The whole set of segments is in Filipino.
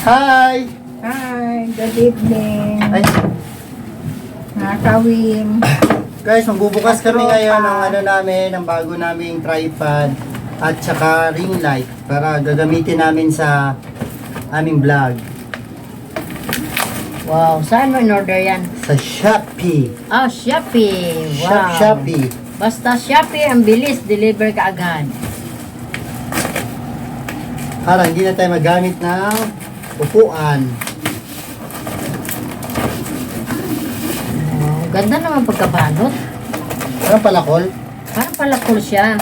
Hi! Hi, good evening. Ay, Nakawin. guys, magbubukas kami ngayon ng ng bago naming tripod at saka ring light para gagamitin namin sa aming vlog Wow, saan mo in-order yan? sa Shopee. Ah, Shopee. Wow. Shopee. Basta Shopee, ang bilis, deliver ka agad. Para hindi na tayo magamit ng upuan. Wow, ganda naman pagkabalot. Parang palakol. Parang palakol siya.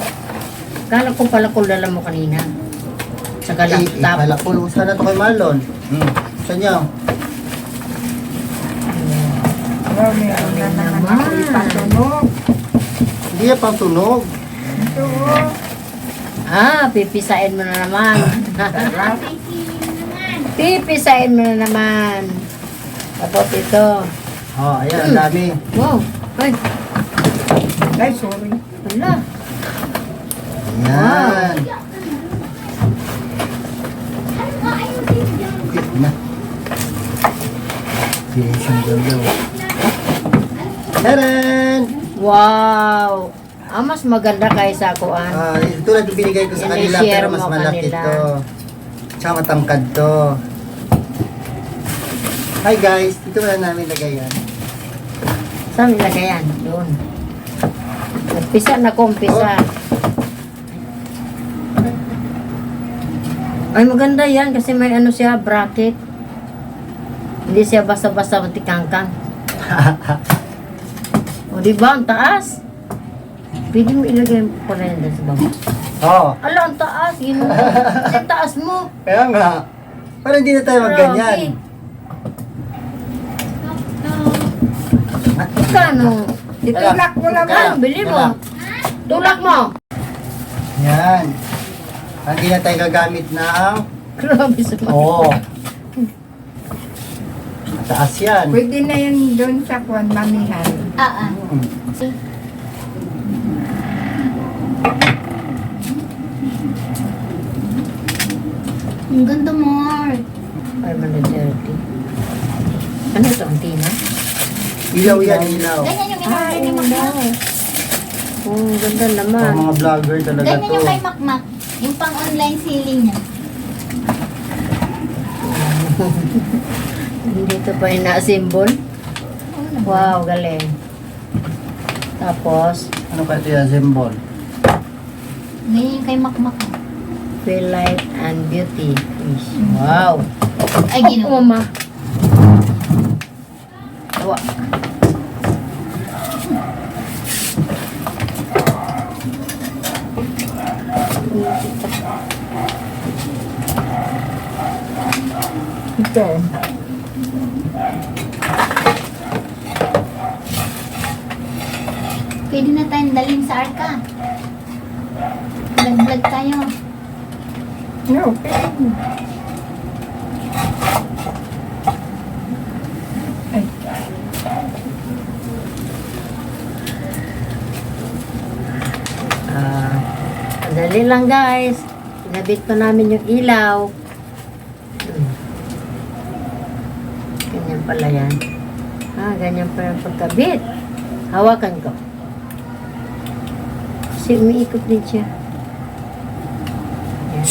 Kala ko palakol dala mo kanina. Saka laptop. Palakol. Sana to kay Marlon. Saan niyo? Oh, meron na naman ako ipatunog. Hindi yan pang tunog. Ito, Ah, pipisain mo na naman. Pipisain mo na naman. Tapos ito. Oh, ayan, ang dami. Wow. Ay, ay, sorry. wala. Ayan. Quit na. Finish yung ganda. Taran! Wow. Ah, mas maganda kaysa kuan. Ito lang yung binigay ko sa kanila I-share pero mas mo malaki kanila. to. Tsaka matangkad to. Hi guys, dito na namin lagay yan. Saan nilagay yan? Doon. Nagpisa na ko, umpisa. Ay, maganda yan kasi may ano siya, bracket. Hindi siya basta-basta matikangkang. O, diba? Ang taas. Pwede mo ilagay pa rin doon sa baba. Oo. Ala, ang taas. Ang taas mo. Kaya nga. Para hindi na tayo magganyan. Kano? Itulak mo naman. Kano? Bili mo. Tulak mo. Yan. Hindi na tayo gagamit ng... Grabe sa mga. Oo. Mataas yan. Pwede na yun doon sa kwan, mamihan. Ang ganda, Mark. Ay, dirty. Ano ito? Ang tina? Ilaw yan, ilaw. Ganyan yung in-order ni Makmak. Oh, ang ganda naman. Pang mga vlogger talaga Ganyan to. yung kay Makmak. Yung pang-online selling niya. Dito pa ina-assemble. Wow, galing. Tapos, Ano ka ito yung symbol? Ganyan yung kay Makmak. Feel Light and Beauty. Fish. Wow. Ay, Oh, ginawa. mama. Tawa. Ito. Pwede na tayong dalhin sa arka. Vlog-vlog tayo. No, okay. Ay, Madali lang guys. Pinabit pa namin yung ilaw. Ganyan pala yan. Ganyan pala yung pagkabit. Hawakan ko. Kasi umiikot din siya. Yan.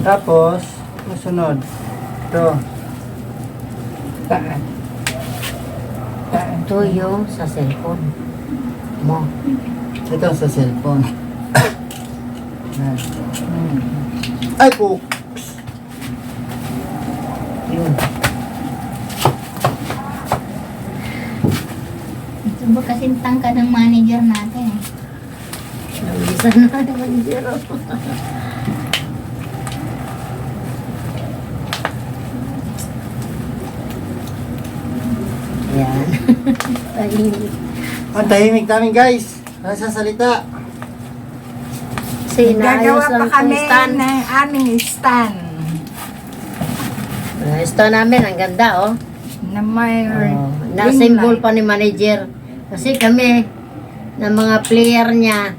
Tapos, masunod. Ito. saan? Saan? Ito yung sa cellphone mo. Ito sa cellphone. Yan. Ay po! Yun. Ito ba kasing tangkad ng manager natin eh. Nabilisan na naman zero. Yan. Tahimik. Ang tahimik namin guys. Nasasalita. Kasi Gagawa inaayos pa lang kami itong stand. ng aming stand. Stand namin, ang ganda oh. Na may Na-symbol RingLight. pa ni manager. Kasi kami, ng mga player niya,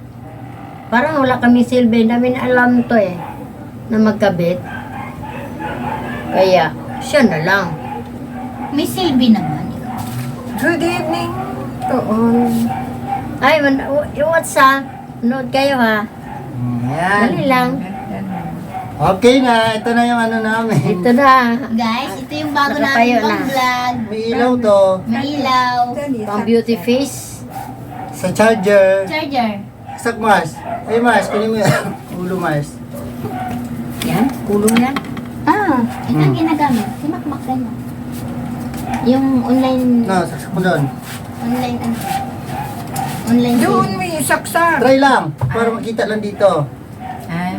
Parang wala kami silbi. Namin alam to eh. Na magkabit. Kaya, siya na lang. May silbi naman. Good evening to all. Ay, what's up? Nood kayo ha. Yan. Dali lang. Okay na, ito na yung ano namin. Ito na. Guys, ito yung bago Nakatayo namin pang na. vlog. May ilaw to. May ilaw. Pang beauty face. Sa charger. Charger. Sak Mars. Ay Mars, kunin mo yan. Ulo Mars. Yan, kulong yan. Ah, ito ang ginagamit. Si Makmak rin. Yung online, No, saksak mo doon. online ano. Online Doon sale. may saksak. Try lang, para makita lang dito. Ay,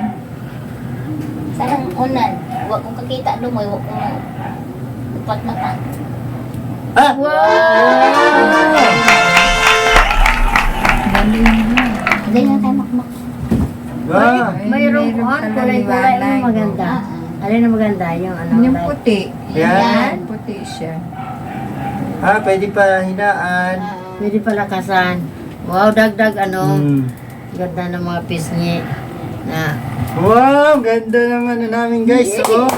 Sarang unan. Huwag kong kakita doon mo. Huwag kong upat mata. Ah! galing mo. Hindi na tayo Makmak. Wow! Mayroong Mayroon on, palang kulay-kulay liwanag. yung maganda. Alin na maganda? Yung ano? Yung like- puti. Yan. Puti siya. Ah, pwede pa hinaan. Pwede palakasan. Wow, dagdag ano. Hmm. Ganda ng mga pisngi. Na, Wow, ganda ng ano namin guys. Oh.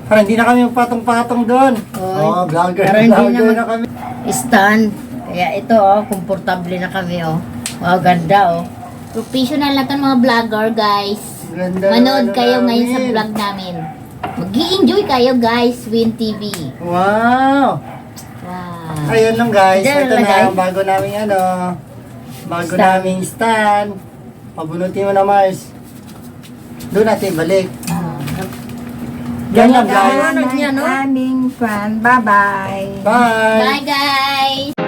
Parang hindi na kami patong-patong doon. Oy. Oh, vlogger, Parang hindi vlogger na na kami. stand. Kaya ito oh, komportable na kami oh. Wow, ganda oh. Professional na itong mga vlogger, guys. Ganda ng Manood ano kayo ngayon sa namin. vlog namin. Mag-i-enjoy kayo, guys. Win TV. Wow! Wow. Ayun lang guys, Diyan ito na nalagay? ang bago naming ano, bago Stand. naming stand. Pabunutin mo na Mars. Doon natin balik. Yan lang guys. Nanonood niya, no? Aming fan. Bye-bye. Bye! Bye, guys.